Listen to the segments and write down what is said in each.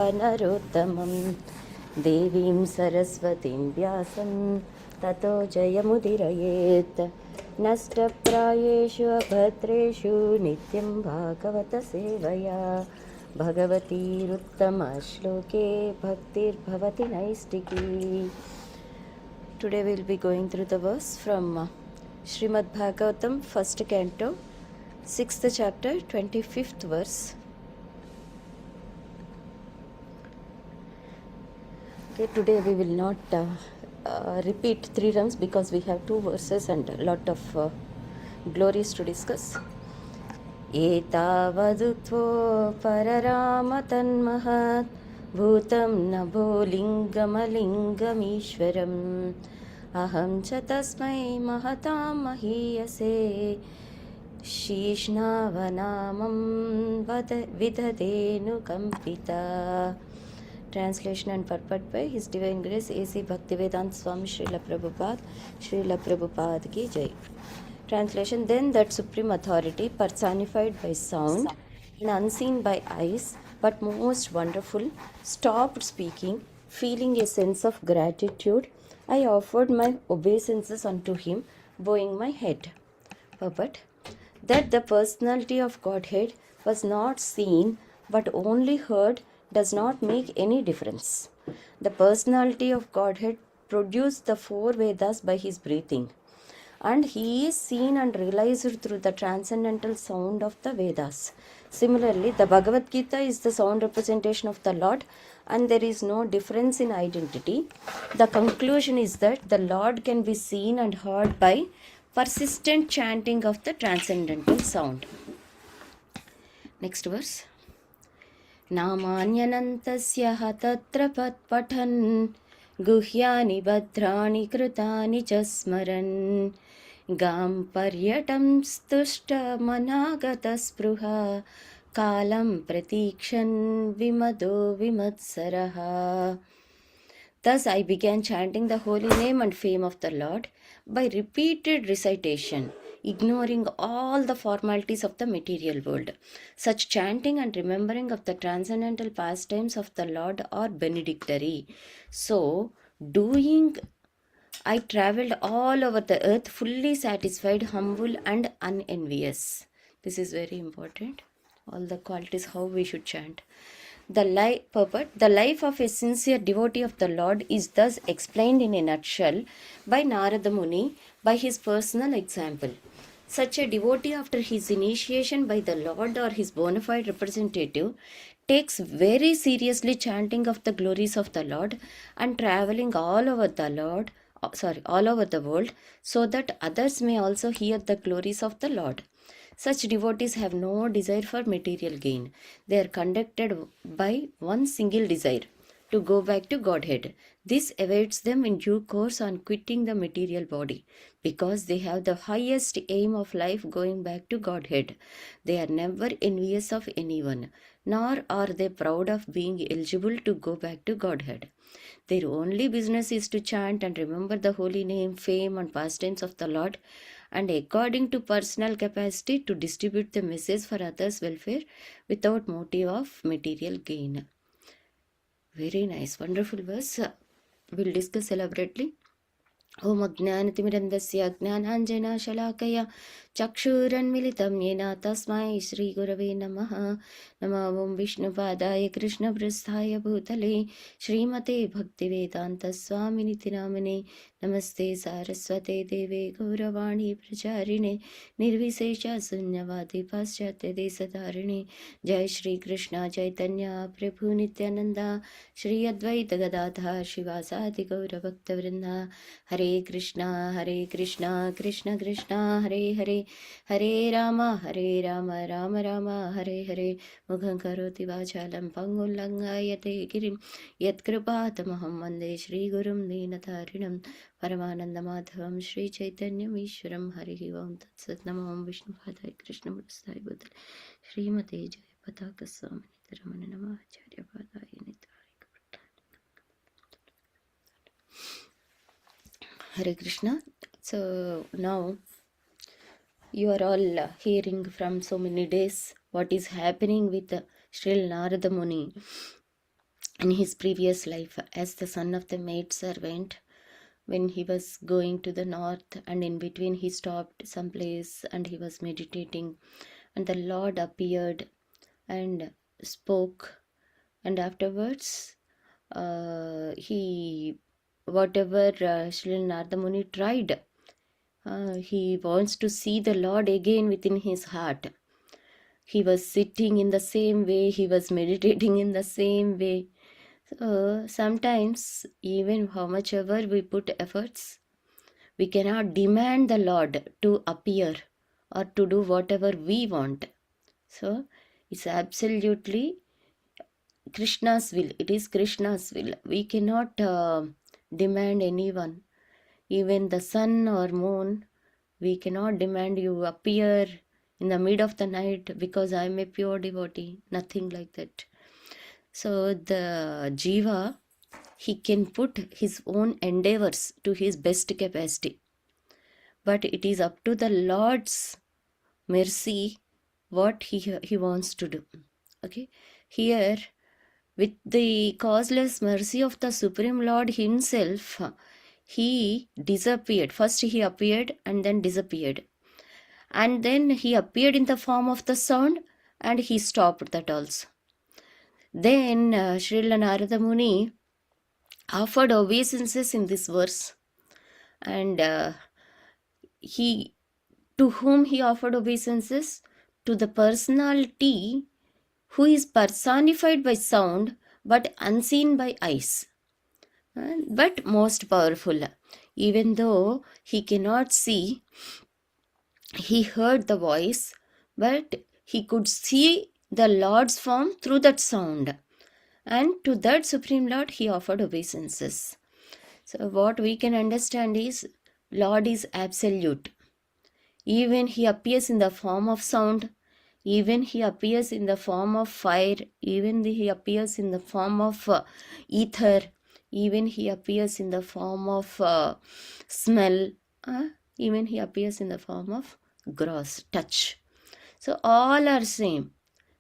नरोत्तमं देवीं सरस्वतीं व्यासं ततो जयमुदीरयेत् नष्टप्रायेषु अभद्रेषु नित्यं भागवतसेवया भगवतीरुत्तमश्लोके भक्तिर्भवति नैष्टिकी. Today we will be going through the verse from Srimad Bhagavatam, first canto, 6th chapter, 25th verse. Okay, today we will not repeat 3 rounds because we have 2 verses and a lot of glories to discuss. एतावदुत्वो पररामतन्महत् भूतं नभो लिङ्गमलिङ्गमीश्वरम् अहं च तस्मै महतां महीयसे शीष्णावनामं विदधेनुकम्पिता. Translation and purport by His Divine Grace A.C. Bhaktivedanta Swami Srila Prabhupada ki Jai. Translation: Then that Supreme Authority, personified by sound and unseen by eyes, but most wonderful, stopped speaking. Feeling a sense of gratitude, I offered my obeisances unto him, bowing my head. Purport: that the personality of Godhead was not seen but only heard does not make any difference. The personality of Godhead produced the 4 Vedas by his breathing, and he is seen and realized through the transcendental sound of the Vedas. Similarly, the Bhagavad Gita is the sound representation of the Lord, and there is no difference in identity. The conclusion is that the Lord can be seen and heard by persistent chanting of the transcendental sound. Next verse. नामान्यनन्तस्य तत्र पठन् गुह्यानि भद्राणि कृतानि च स्मरन् गां पर्यटं स्तुष्टमनागतस्पृहा कालं प्रतीक्षन् विमदो विमत्सरः. Thus I began chanting the holy name and fame of the Lord by repeated recitation, ignoring all the formalities of the material world. Such chanting and remembering of the transcendental pastimes of the Lord are benedictory. So, doing, I travelled all over the earth, fully satisfied, humble and unenvious. This is very important. All the qualities how we should chant. The life of a sincere devotee of the Lord is thus explained in a nutshell by Narada Muni by his personal example. Such a devotee, after his initiation by the Lord or his bona fide representative, takes very seriously chanting of the glories of the Lord and traveling all over the world, so that others may also hear the glories of the Lord. Such devotees have no desire for material gain. They are conducted by one single desire, to go back to Godhead. This awaits them in due course on quitting the material body, because they have the highest aim of life, going back to Godhead. They are never envious of anyone, nor are they proud of being eligible to go back to Godhead. Their only business is to chant and remember the holy name, fame and pastimes of the Lord, and according to personal capacity to distribute the message for others' welfare without motive of material gain. Very nice, wonderful verse. We'll discuss elaborately. Om Ajnanatimirandasya Ajnananjana चक्षुरन्मिलितं येन तस्मै श्रीगुरवे नमः. नमः ॐ विष्णुपादाय कृष्णपृष्ठाय भूतले श्रीमते भक्तिवेदान्तस्वामिनिति नामिने. नमस्ते सारस्वते देवे गौरवाणी प्रचारिणे निर्विशेष शून्यवादी पाश्चात्यदेशधारिणे. जय श्री कृष्ण चैतन्य प्रभु नित्यानंदा श्री अद्वैत गदाधर शिवासादि गौरभक्तवृंदा. हरे कृष्णा कृष्ण कृष्ण हरे हरे, हरे राम राम राम हरे हरे. मुखं करोति वाचालं पंगुं लङ्घयते गिरिं यत्कृपातमहं वन्दे श्रीगुरुं दीनतारिणं परमानन्दमाधवं श्रीचैतन्यमीश्वरं. हरिः ओं तत्सत्. नमो ॐ विष्णुपादाय कृष्णपृष्ठाय भूतले श्रीमते जयपताकस्वामिनिति रमणे नमः. आचार्यपादाय नित्याय. Hare Krishna. So now you are all hearing from so many days what is happening with Sri Narada Muni. in his previous life as the son of the maid servant, when he was going to the north, and in between he stopped someplace and he was meditating, and the Lord appeared and spoke, and afterwards he whatever Sri Narada Muni tried, he wants to see the Lord again within his heart. He was sitting in the same way, he was meditating in the same way. So sometimes, even how much ever we put efforts, we cannot demand the Lord to appear or to do whatever we want. So it's absolutely Krishna's will. It is Krishna's will. We cannot demand anyone, even the sun or moon. We cannot demand you appear in the mid of the night because I am a pure devotee. Nothing like that. So the Jiva, he can put his own endeavors to his best capacity. But it is up to the Lord's mercy what he wants to do. Okay. Here, with the causeless mercy of the Supreme Lord himself, he disappeared. First he appeared and then disappeared. And then he appeared in the form of the sound and he stopped that also. Then Srila Narada Muni offered obeisances in this verse, and he, to whom he offered obeisances? To the personality who is personified by sound but unseen by eyes, but most powerful. Even though he cannot see, he heard the voice, but he could see the Lord's form through that sound. And to that Supreme Lord, he offered obeisances. So what we can understand is, Lord is absolute. Even he appears in the form of sound, even he appears in the form of fire, even he appears in the form of ether, even he appears in the form of smell, even he appears in the form of gross touch. So all are same.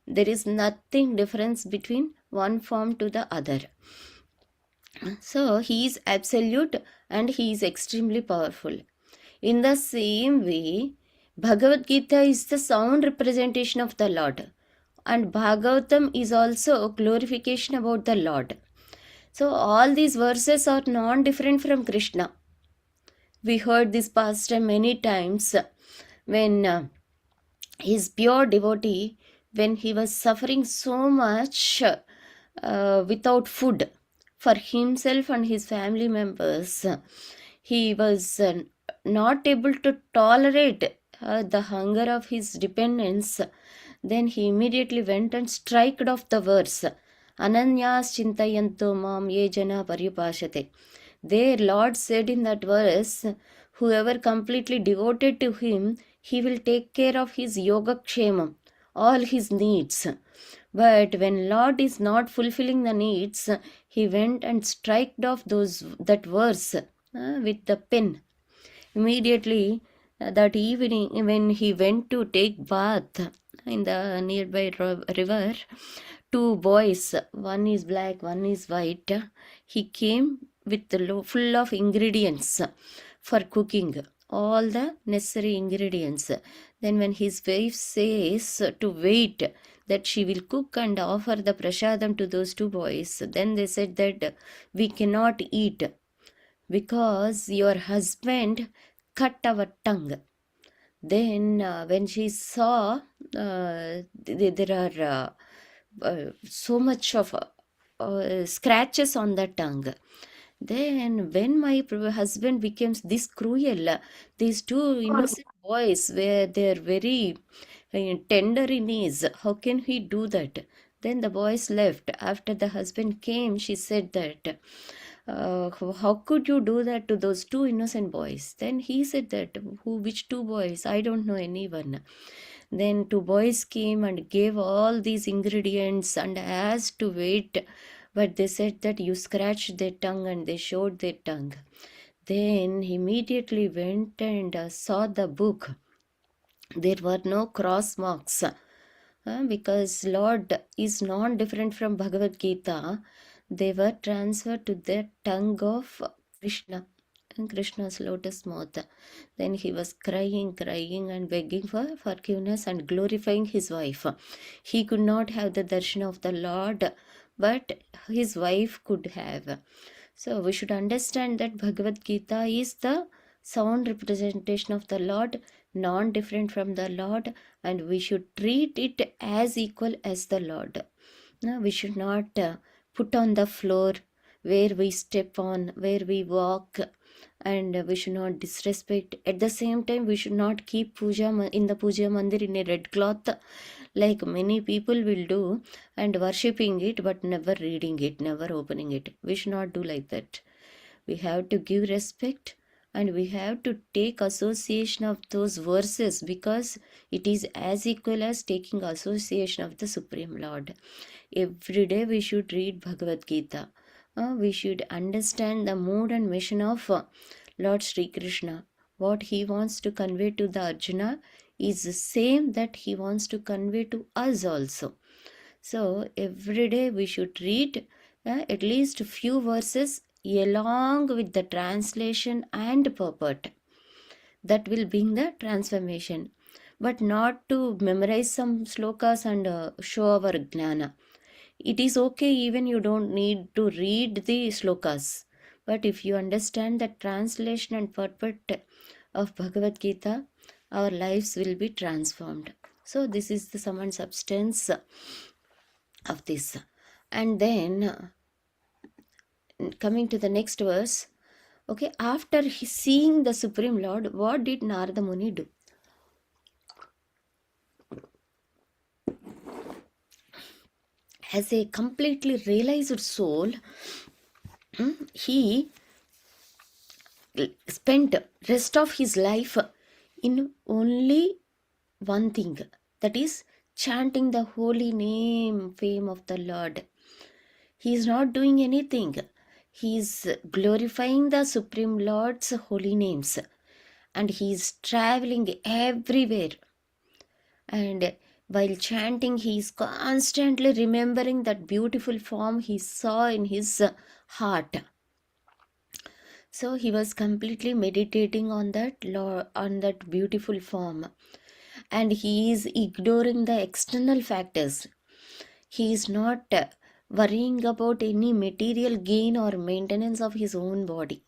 There is nothing difference between one form to the other. So he is absolute and he is extremely powerful. In the same way, Bhagavad Gita is the sound representation of the Lord, and Bhagavatam is also glorification about the Lord. So all these verses are non-different from Krishna. We heard this pastime many times when his pure devotee, when he was suffering so much without food for himself and his family members, he was not able to tolerate the hunger of his dependents. Then he immediately went and striked off the verse, Ananyas chintayanto mam ye jana paryupashate. There Lord said in that verse, whoever completely devoted to him, he will take care of his yoga kshemam, all his needs. But when Lord is not fulfilling the needs, he went and striked off that verse with the pen. Immediately that evening, when he went to take bath in the nearby river, two boys, one is black, one is white, he came with full of ingredients for cooking, all the necessary ingredients. Then when his wife says to wait, that she will cook and offer the prasadam to those two boys, then they said that we cannot eat because your husband cut our tongue. Then when she saw there are so much of scratches on the tongue, then when my husband becomes this cruel, these two innocent boys were they're very tender in his, how can he do that? Then the boys left. After the husband came, she said that how could you do that to those two innocent boys? Then he said that, which two boys? I don't know anyone. Then two boys came and gave all these ingredients and asked to wait, but they said that you scratched their tongue, and they showed their tongue. Then he immediately went and saw the book. There were no cross marks because Lord is non-different from Bhagavad Gita. they were transferred to the tongue of Krishna, and Krishna's lotus mouth. Then he was crying, crying and begging for forgiveness and glorifying his wife. He could not have the darshan of the Lord, but his wife could have. So we should understand that Bhagavad Gita is the sound representation of the Lord, non-different from the Lord, and we should treat it as equal as the Lord. No, we should not put on the floor where we step on, where we walk, and we should not disrespect. At the same time, we should not keep puja in the puja mandir in a red cloth, like many people will do, and worshipping it but never reading it, never opening it. We should not do like that. We have to give respect, and we have to take association of those verses, because it is as equal as taking association of the Supreme Lord. Every day we should read Bhagavad Gita. We should understand the mood and mission of Lord Sri Krishna. What he wants to convey to the Arjuna is the same that he wants to convey to us also. So every day we should read at least a few verses along with the translation and purport. That will bring the transformation. But not to memorize some slokas and show our gnana. It is okay, even you don't need to read the slokas. But if you understand the translation and purport of Bhagavad Gita, our lives will be transformed. So this is the sum and substance of this. And then coming to the next verse, okay, after seeing the Supreme Lord, what did Narada Muni do? As a completely realized soul, he spent rest of his life in only one thing, that is chanting the holy name, fame of the Lord. He is not doing anything. He is glorifying the Supreme Lord's holy names, and he is traveling everywhere. And while chanting, he is constantly remembering that beautiful form he saw in his heart. So he was completely meditating on that beautiful form, and he is ignoring the external factors. He is not worrying about any material gain or maintenance of his own body,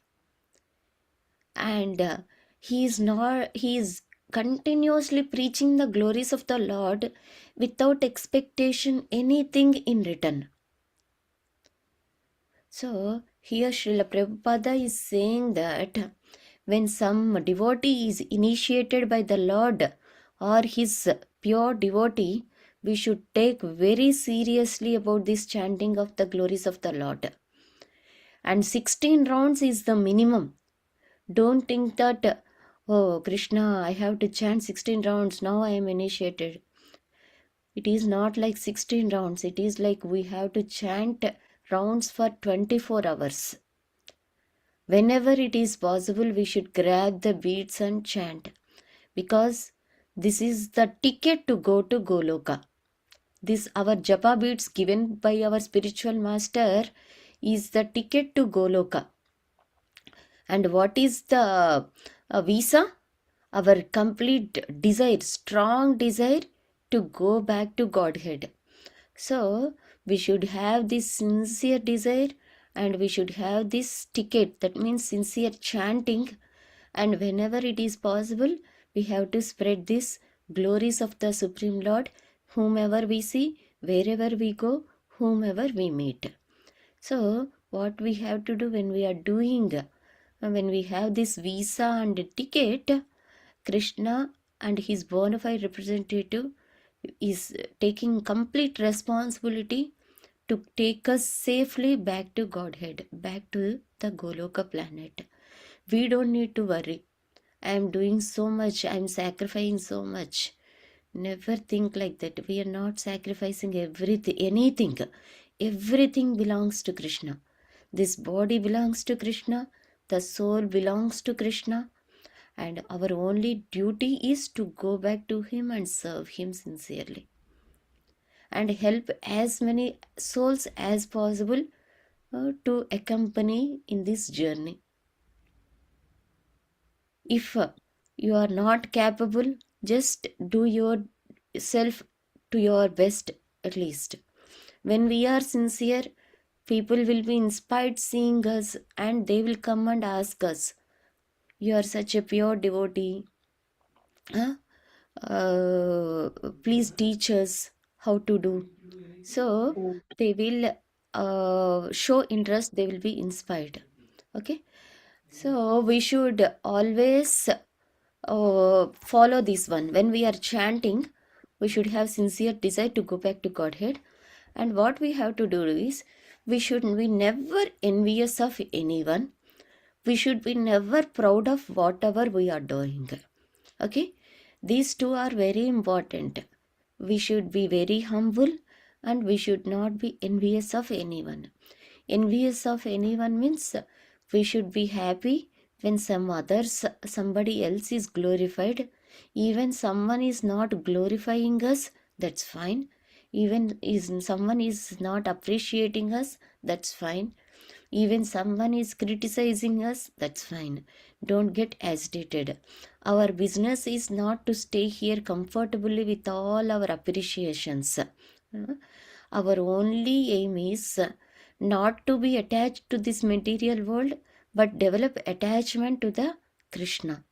and he is continuously preaching the glories of the Lord without expectation anything in return. So here Srila Prabhupada is saying that when some devotee is initiated by the Lord or his pure devotee, we should take very seriously about this chanting of the glories of the Lord. And 16 rounds is the minimum. Don't think that, oh Krishna, I have to chant 16 rounds, now I am initiated. It is not like 16 rounds. It is like we have to chant rounds for 24 hours. Whenever it is possible, we should grab the beads and chant, because this is the ticket to go to Goloka. This our japa beads given by our spiritual master is the ticket to Goloka. And what is the visa? Our complete desire, strong desire to go back to Godhead. So we should have this sincere desire, and we should have this ticket, that means sincere chanting. And whenever it is possible, we have to spread this glories of the Supreme Lord, whomever we see, wherever we go, whomever we meet. So what we have to do when we are doing, when we have this visa and ticket, Krishna and his bona fide representative is taking complete responsibility to take us safely back to Godhead, back to the Goloka planet. We don't need to worry. I am doing so much, I am sacrificing so much. Never think like that. We are not sacrificing anything. Everything belongs to Krishna. This body belongs to Krishna. The soul belongs to Krishna. And our only duty is to go back to him and serve him sincerely, and help as many souls as possible to accompany in this journey. If you are not capable, just do yourself to your best at least. When we are sincere, people will be inspired seeing us and they will come and ask us, "You are such a pure devotee. Huh? Please teach us how to do." So they will show interest, they will be inspired. Okay, so we should always follow this one. When we are chanting, we should have sincere desire to go back to Godhead. And what we have to do is, we should be never envious of anyone. We should be never proud of whatever we are doing. Okay, these two are very important. We should be very humble and we should not be envious of anyone. Envious of anyone means we should be happy when somebody else is glorified. Even someone is not glorifying us, that's fine. Even someone is not appreciating us, that's fine. Even someone is criticizing us, that's fine. Don't get agitated. Our business is not to stay here comfortably with all our appreciations. Our only aim is not to be attached to this material world, but develop attachment to the Krishna.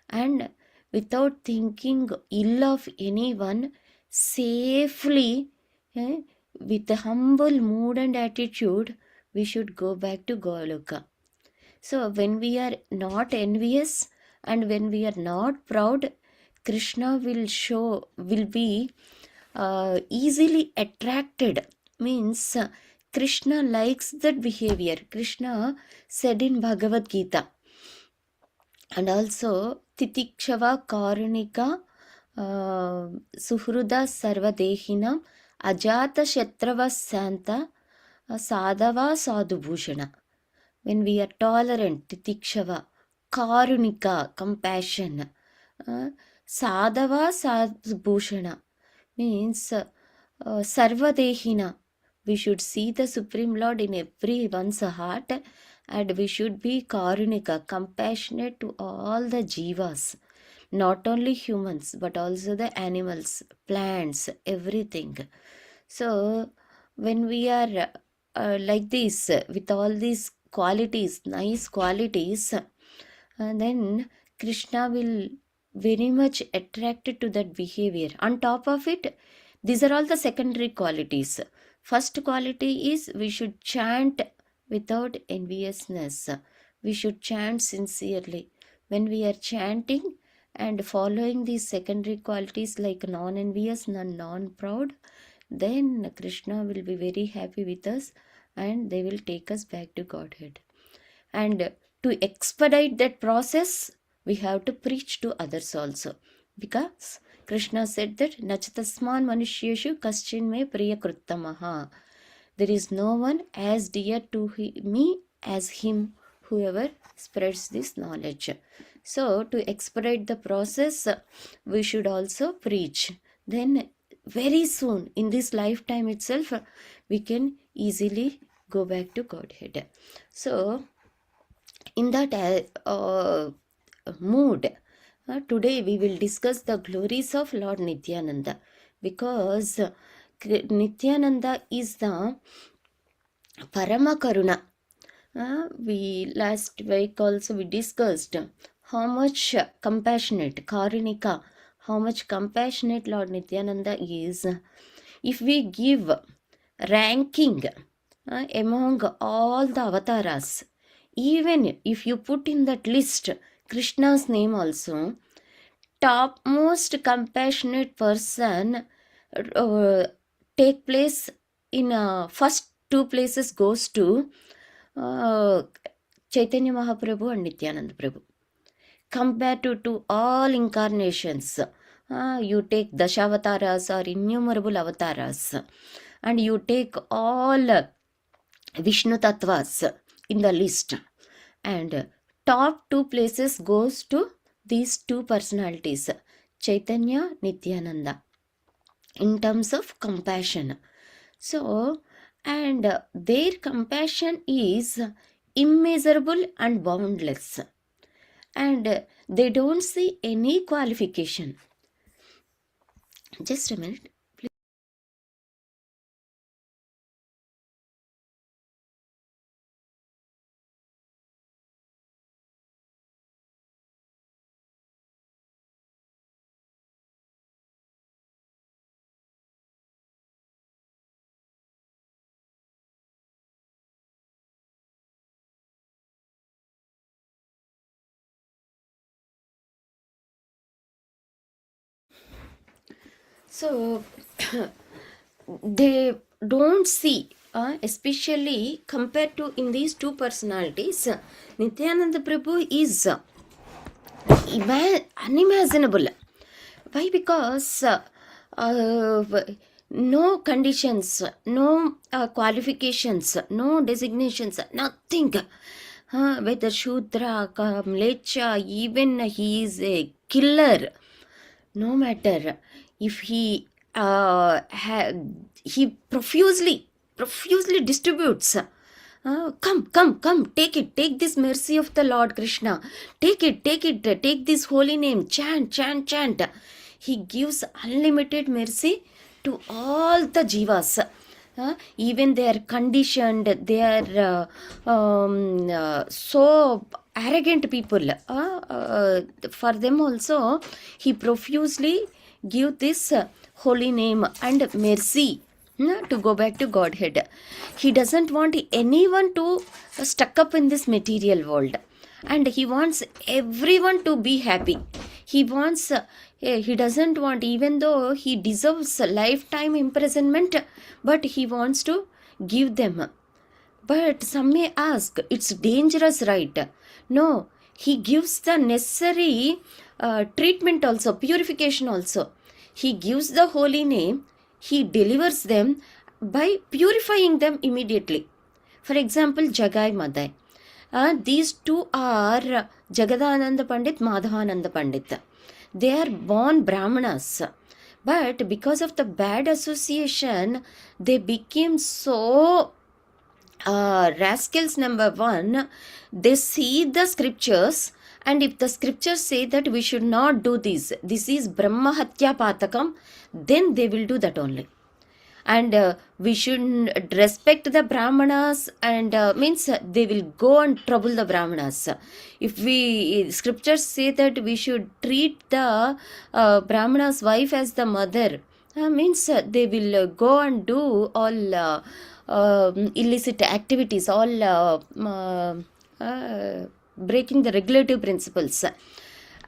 And without thinking ill of anyone, safely, with a humble mood and attitude, we should go back to Goloka. So when we are not envious and when we are not proud, Krishna will be easily attracted. Means Krishna likes that behavior. Krishna said in Bhagavad Gita, and also Titikshava Karunika Suhruda Sarvadehinam Ajata Shatrava Santa Sadhava Sadhubhushana. When we are tolerant, Titikshava, Karunika, compassion, Sadhava Sadhubhushana means Sarvadehina. We should see the Supreme Lord in everyone's heart and we should be Karunika, compassionate to all the jivas, not only humans but also the animals, plants, everything. So when we are like this, with all these qualities, nice qualities, then Krishna will very much attracted to that behavior. On top of it, these are all the secondary qualities. First quality is we should chant without enviousness. We should chant sincerely. When we are chanting and following these secondary qualities like non-envious and non-proud, then Krishna will be very happy with us and they will take us back to Godhead. And to expedite that process, we have to preach to others also. Because Krishna said that Nachatasman Manusheshu Kaschin me Priya Kruttamaha. There is no one as dear to me as him, whoever spreads this knowledge. So to expedite the process, we should also preach. Then very soon in this lifetime itself, we can easily go back to Godhead. So in that mood, today we will discuss the glories of Lord Nityananda, because Nityananda is the Parama Karuna. We last week also we discussed how much compassionate, Karunika, how much compassionate Lord Nityananda is. If we give ranking among all the avatars, even if you put in that list Krishna's name also, topmost compassionate person take place in first two places goes to Chaitanya Mahaprabhu and Nityananda Prabhu. Compared to all incarnations, you take Dashavataras or innumerable avatars, and you take all Vishnu Tattvas in the list, and top two places goes to these two personalities, Chaitanya, Nityananda, in terms of compassion. So and their compassion is immeasurable and boundless, and they don't see any qualification. Just a minute. So they don't see, especially compared to in these two personalities, Nityananda Prabhu is unimaginable. Why? Because no conditions, no qualifications, no designations, nothing. Whether Shudra, Mlecha, even he is a killer. No matter if he he profusely distributes. Come, take this mercy of the Lord Krishna. Take it, take this holy name. Chant. He gives unlimited mercy to all the jivas. Even they are conditioned, they are so arrogant people. For them also, he profusely give this holy name and mercy to go back to Godhead. He doesn't want anyone to stuck up in this material world, and he wants everyone to be happy. He wants, he doesn't want, even though he deserves lifetime imprisonment, but he wants to give them. But some may ask, it's dangerous, right? No, he gives the necessary treatment also, purification also. He gives the holy name, he delivers them by purifying them immediately. For example, Jagai Madai. These two are Jagadananda Pandit, Madhavananda Pandit. They are born Brahmanas. But because of the bad association, they became so rascals. Number one, they see the scriptures, and if the scriptures say that we should not do this is Brahma Hatya Patakam, then they will do that only. And we should respect the Brahmanas, and means they will go and trouble the Brahmanas. If we scriptures say that we should treat the Brahmana's wife as the mother, means they will go and do all illicit activities, all breaking the regulative principles.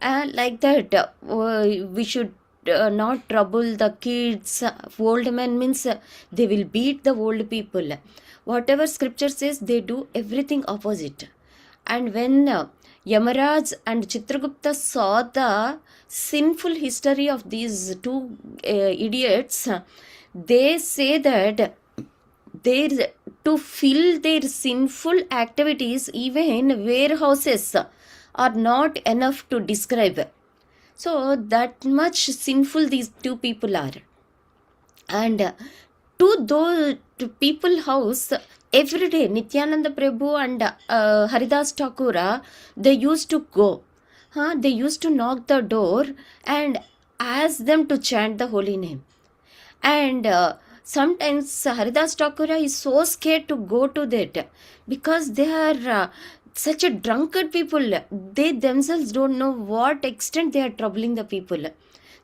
Like that, we should not trouble the kids. Old men means they will beat the old people. Whatever scripture says, they do everything opposite. And when Yamaraj and Chitragupta saw the sinful history of these two idiots, they say that to fill their sinful activities, even warehouses are not enough to describe. So that much sinful these two people are. And to those people house, every day Nityananda Prabhu and Haridas Thakura, they used to go. They used to knock the door and ask them to chant the holy name. And sometimes Haridas Thakura is so scared to go to that, because they are such a drunkard people. They themselves don't know what extent they are troubling the people.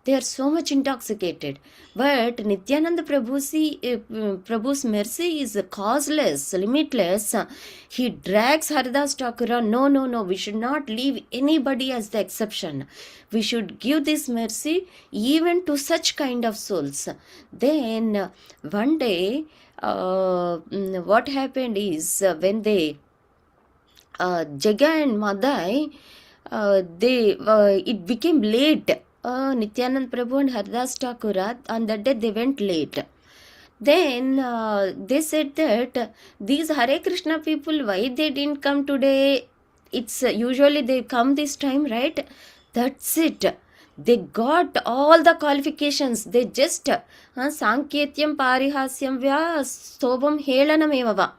They are so much intoxicated. But Nityananda Prabhu's mercy is causeless, limitless. He drags Haridas Thakura. No, we should not leave anybody as the exception. We should give this mercy even to such kind of souls. Then one day, what happened is, when they Jaga and Madai, it became late. Nityanand Prabhu and Haridas Thakura, on that day they went late. Then they said that these Hare Krishna people, why they didn't come today? It's usually they come this time, right? That's it. They got all the qualifications. They just Sanketyam Parihasyam Vya Stobam Helanamevava.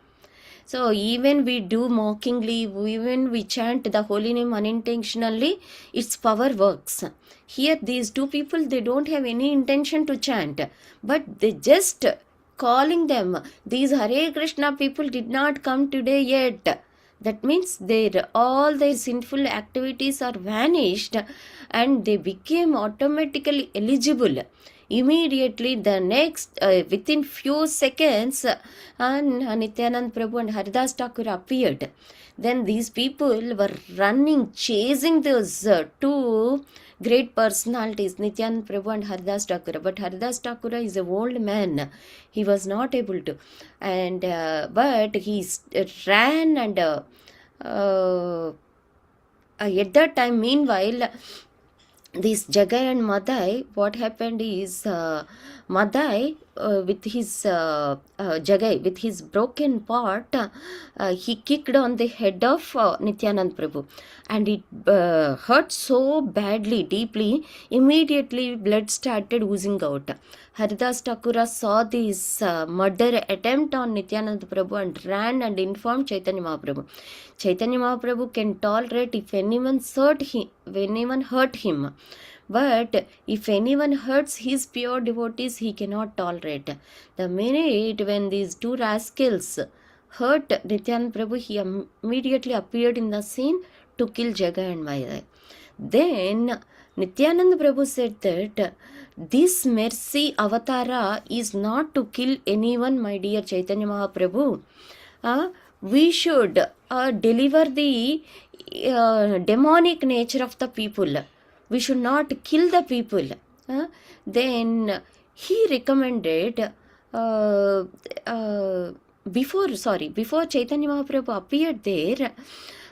So even we do mockingly, even we chant the holy name unintentionally, its power works. Here these two people, they don't have any intention to chant, but they just calling them. These Hare Krishna people did not come today yet. That means all their sinful activities are vanished and they became automatically eligible. Immediately the next within few seconds Nityanand Prabhu and Haridas Thakur appeared. Then these people were running, chasing those two great personalities, Nityanand Prabhu and Haridas Thakur. But Haridas Thakur is an old man. He was not able to. And but he ran and at that time, meanwhile, this Jagai and Madai, what happened is Madai with his Jagai, with his broken pot, he kicked on the head of Nityanand Prabhu and it hurt so badly, deeply. Immediately blood started oozing out. Haridas Thakura saw this murder attempt on Nityanand Prabhu and ran and informed Chaitanya Mahaprabhu. Chaitanya Mahaprabhu can tolerate if anyone hurt him. But if anyone hurts his pure devotees, he cannot tolerate. The minute when these two rascals hurt Nityanand Prabhu, he immediately appeared in the scene to kill Jagai and Madai. Then Nityanand Prabhu said that this mercy avatara is not to kill anyone, my dear Chaitanya Mahaprabhu. We should deliver the demonic nature of the people. We should not kill the people. Then he recommended before Chaitanya Mahaprabhu appeared there,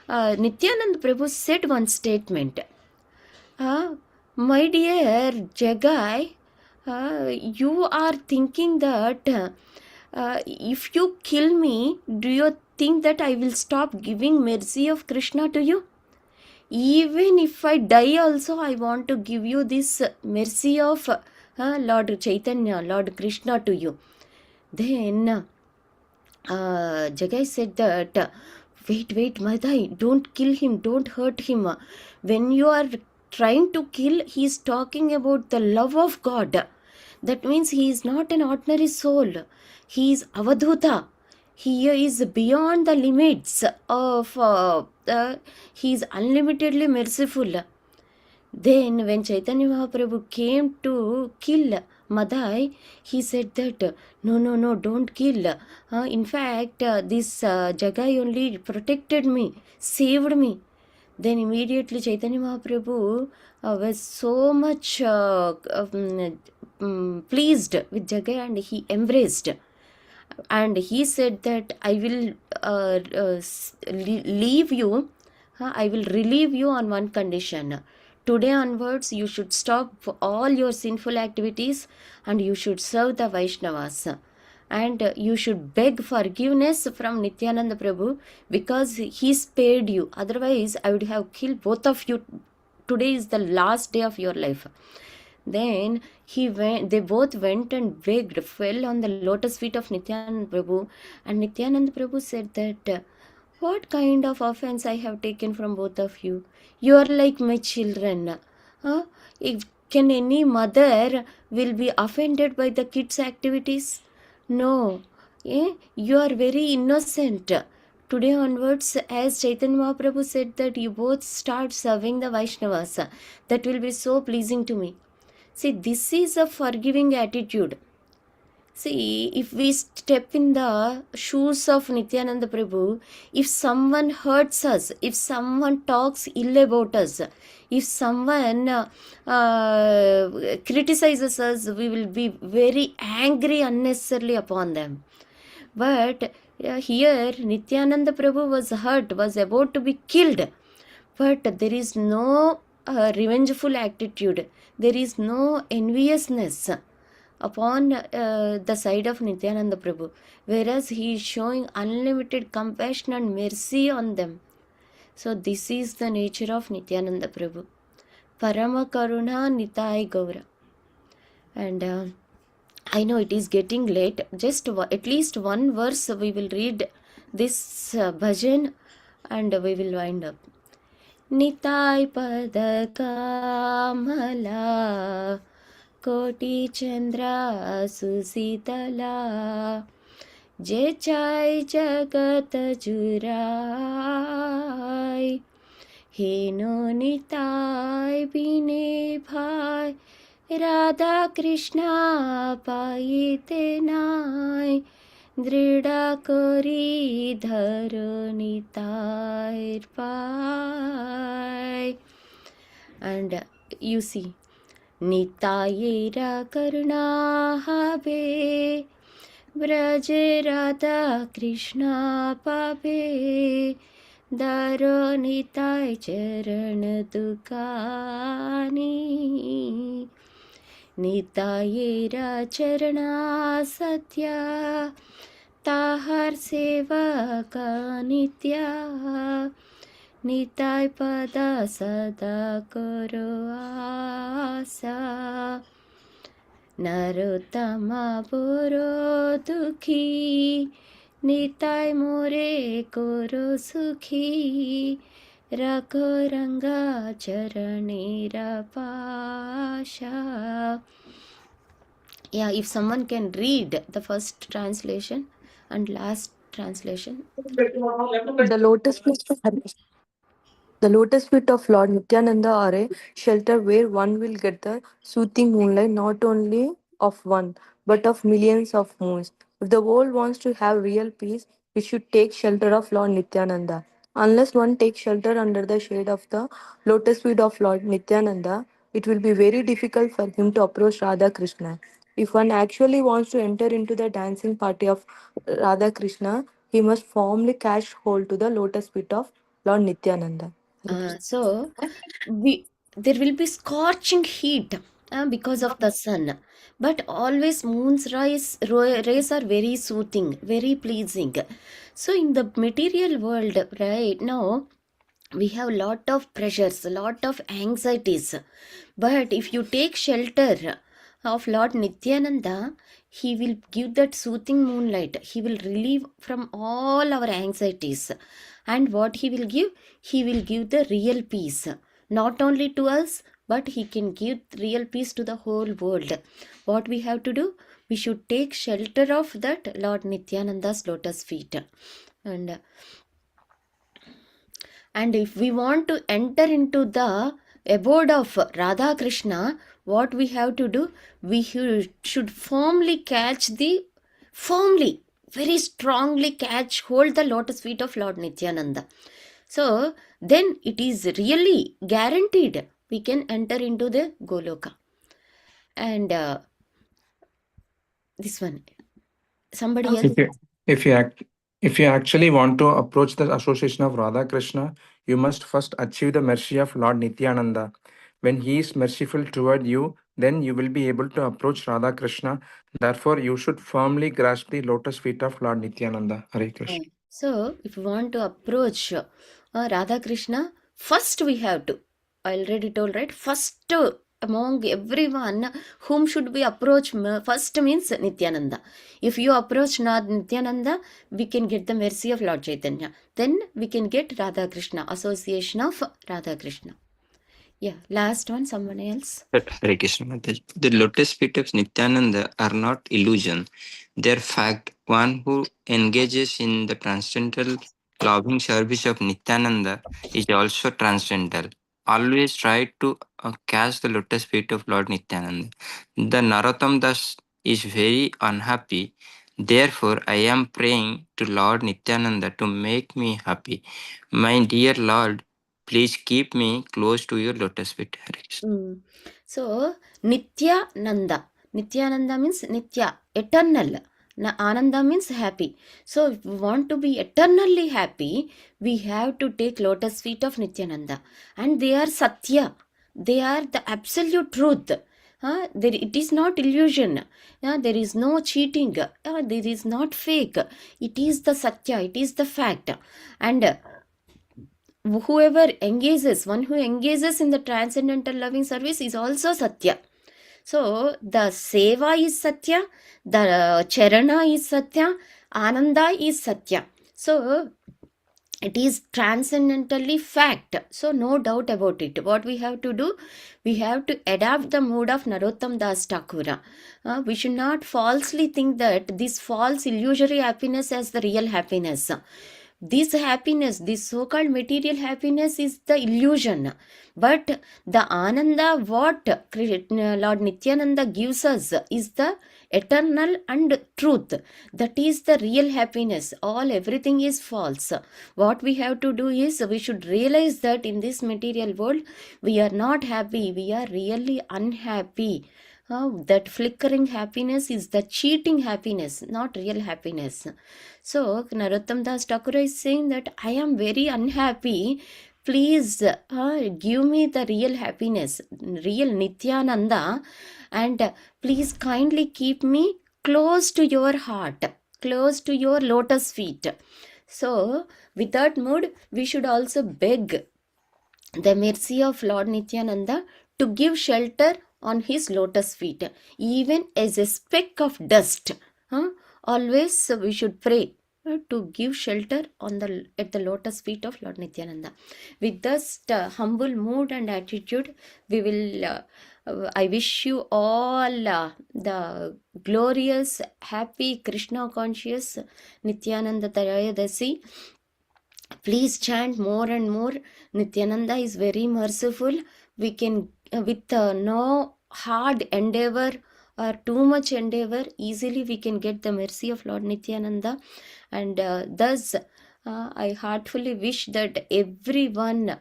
Nityanand Prabhu said one statement. My dear Jagai, you are thinking that if you kill me, do you think that I will stop giving mercy of Krishna to you? Even if I die also, I want to give you this mercy of Lord Chaitanya, Lord Krishna to you. Then Jagai said that, wait, Madai, don't kill him, don't hurt him. When you are trying to kill, he is talking about the love of God. That means he is not an ordinary soul. He is Avadhuta. He is beyond the limits of, he is unlimitedly merciful. Then when Chaitanya Mahaprabhu came to kill Madai, he said that, no, don't kill. In fact, this Jagai only protected me, saved me. Then immediately Chaitanya Mahaprabhu was so much pleased with Jagai and he embraced. And he said that I will leave you, I will relieve you on one condition. Today onwards, you should stop all your sinful activities and you should serve the Vaishnavas. And you should beg forgiveness from Nityananda Prabhu because he spared you. Otherwise, I would have killed both of you. Today is the last day of your life. Then they both went and begged, fell on the lotus feet of Nityananda Prabhu. And Nityananda Prabhu said that, what kind of offense I have taken from both of you? You are like my children. Can any mother will be offended by the kids' activities? No. You are very innocent. Today onwards, as Chaitanya Mahaprabhu said that you both start serving the Vaishnavas. That will be so pleasing to me. See, this is a forgiving attitude. See, if we step in the shoes of Nityananda Prabhu, if someone hurts us, if someone talks ill about us, if someone criticizes us, we will be very angry unnecessarily upon them. But here, Nityananda Prabhu was hurt, was about to be killed. But there is no revengeful attitude. There is no enviousness upon the side of Nityananda Prabhu, whereas he is showing unlimited compassion and mercy on them. So this is the nature of Nityananda Prabhu. Parama Karuna Nitai Gaura. And I know it is getting late. Just at least one verse we will read this bhajan and we will wind up. Nitai pada kamala Koti Chandra Susitala Je chai jagat jurai Heno nitai bine bhai Radha Krishna paite nai Drida kori dharo nitai pai. And you see, Nitayera karuna habe Braje Radha Krishna pabe Daro nitai charan dukani Nitayera charana satya Tahar seva ka nitya Nitai pada sada karo asa Narottama boro dukhi Nitai more koro sukhi Rakho ranga charanera pasha. Yeah, if someone can read the first translation and last translation. The lotus feet The lotus feet of Lord Nityananda are a shelter where one will get the soothing moonlight not only of one, but of millions of moons. If the world wants to have real peace, it should take shelter of Lord Nityananda. Unless one takes shelter under the shade of the lotus feet of Lord Nityananda, it will be very difficult for him to approach Radha Krishna. If one actually wants to enter into the dancing party of Radha Krishna, he must firmly catch hold to the lotus feet of Lord Nityananda. So there will be scorching heat because of the sun, but always moon's rays are very soothing, very pleasing. So in the material world right now, we have lot of pressures, a lot of anxieties, but if you take shelter of Lord Nityananda, he will give that soothing moonlight. He will relieve from all our anxieties. And what he will give? He will give the real peace. Not only to us, but he can give real peace to the whole world. What we have to do? We should take shelter of that Lord Nityananda's lotus feet. And if we want to enter into the abode of Radha Krishna, what we have to do? We should firmly, very strongly hold the lotus feet of Lord Nityananda. So then it is really guaranteed we can enter into the Goloka. And this one, somebody else. If you act, if you actually want to approach the association of Radha Krishna, you must first achieve the mercy of Lord Nityananda. When he is merciful toward you, then you will be able to approach Radha Krishna. Therefore, you should firmly grasp the lotus feet of Lord Nityananda. Hare Krishna. So, if we want to approach Radha Krishna, first we have to, I already told, right? First among everyone, whom should we approach first means Nityananda. If you approach Nityananda, we can get the mercy of Lord Chaitanya. Then we can get Radha Krishna, association of Radha Krishna. Yeah, last one, someone else. Hare Krishna Mataji. The lotus feet of Nityananda are not illusion. They are fact. One who engages in the transcendental loving service of Nityananda is also transcendental. Always try to catch the lotus feet of Lord Nityananda. The Narottam Das is very unhappy. Therefore, I am praying to Lord Nityananda to make me happy. My dear Lord, please keep me close to your lotus feet. Hare Krishna. So, Nityananda. Nityananda means Nitya, eternal. Ananda means happy. So, if we want to be eternally happy, we have to take lotus feet of Nityananda. And they are Satya. They are the absolute truth. It is not illusion. There is no cheating. There is not fake. It is the Satya. It is the fact. And whoever engages, one who engages in the transcendental loving service is also Satya. So the Seva is Satya, the Charana is Satya, Ananda is Satya. So it is transcendentally fact. So no doubt about it. What we have to do, we have to adapt the mood of Narottam Das Thakura. We should not falsely think that this false illusory happiness as the real happiness. This happiness, this so-called material happiness is the illusion. But the Ananda, what Lord Nityananda gives us is the eternal and truth. That is the real happiness. Everything is false. What we have to do is we should realize that in this material world we are not happy, we are really unhappy. That flickering happiness is the cheating happiness, not real happiness. So Narottam Das Thakur is saying that I am very unhappy. Please give me the real happiness, real Nityananda, and please kindly keep me close to your heart, close to your lotus feet. So with that mood, we should also beg the mercy of Lord Nityananda to give shelter on his lotus feet, even as a speck of dust. Always we should pray to give shelter at the lotus feet of Lord Nityananda. With this humble mood and attitude, we will. I wish you all the glorious, happy, Krishna conscious Nityananda Tarayadasi. Please chant more and more. Nityananda is very merciful. We can, with no hard endeavor or too much endeavor, easily we can get the mercy of Lord Nityananda. And thus, I heartfully wish that everyone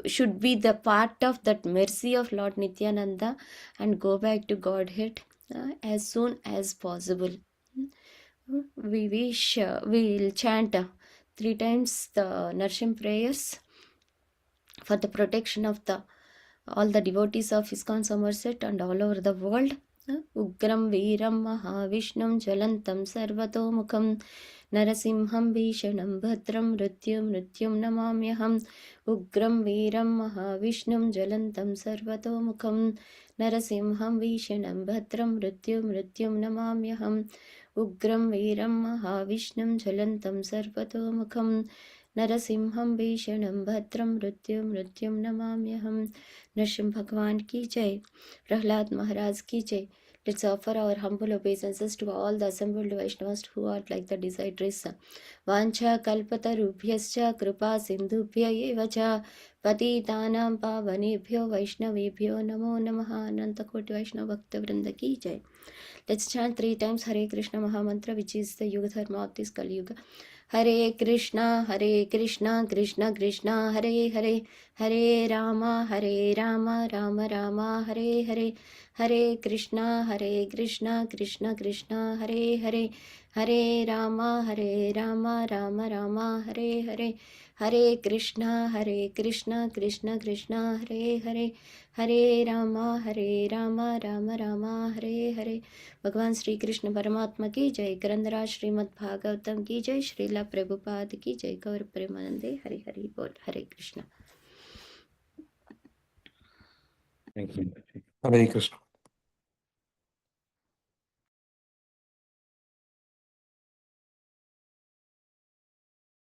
should be the part of that mercy of Lord Nityananda and go back to Godhead as soon as possible. We wish, we'll chant 3 times the Narsim prayers for the protection of all the devotees of ISKCON Somerset and all over the world. Ugram Veeram Mahavishnam Jalantam Sarvatomukham Narasimham Bhishanam Bhadram Mrityum Namamyaham. Ugram Veeram Mahavishnam Jalantam Sarvatomukham Narasimham Bhishanam Bhadram Mrityum Namamyaham. Ugram Veeram Mahavishnam Jalantam Sarvatomukham Narasimham Bhishanam Bhadram Mrityum Namamyaham. Nrsimha Bhagwan ki jai. Prahlad Maharaj ki jai. Let's offer our humble obeisances to all the assembled Vaishnavas who are like the desirous. Vancha kalpatarubhyascha kripa sindhubhya eva cha patitanam pavanebhyo vaishnavebhyo namo namaha. Anantakoti Vaishnava Bhakta Vrinda ki jai. Let's chant 3 times Hare Krishna Mahamantra, which is the Yuga Dharma of this Kali Yuga. Hare Krishna, Krishna Krishna, Hare Hare, Hare Rama, Rama Rama, Hare Hare, Hare Krishna, Krishna Krishna, Hare Hare, Hare Rama, Rama Rama, Hare Hare, Hare Krishna, Krishna Krishna, Hare Hare, Hare Rama, Rama Rama, Hare Hare. भगवान श्री कृष्ण परमात्मा की जय. ग्रंथराज श्रीमद् भागवतम की जय. श्रीला प्रभुपाद की जय. गौर प्रेमानंदे. हरि हरि बोल. हरे Krishna. Thank you. Hare Krishna.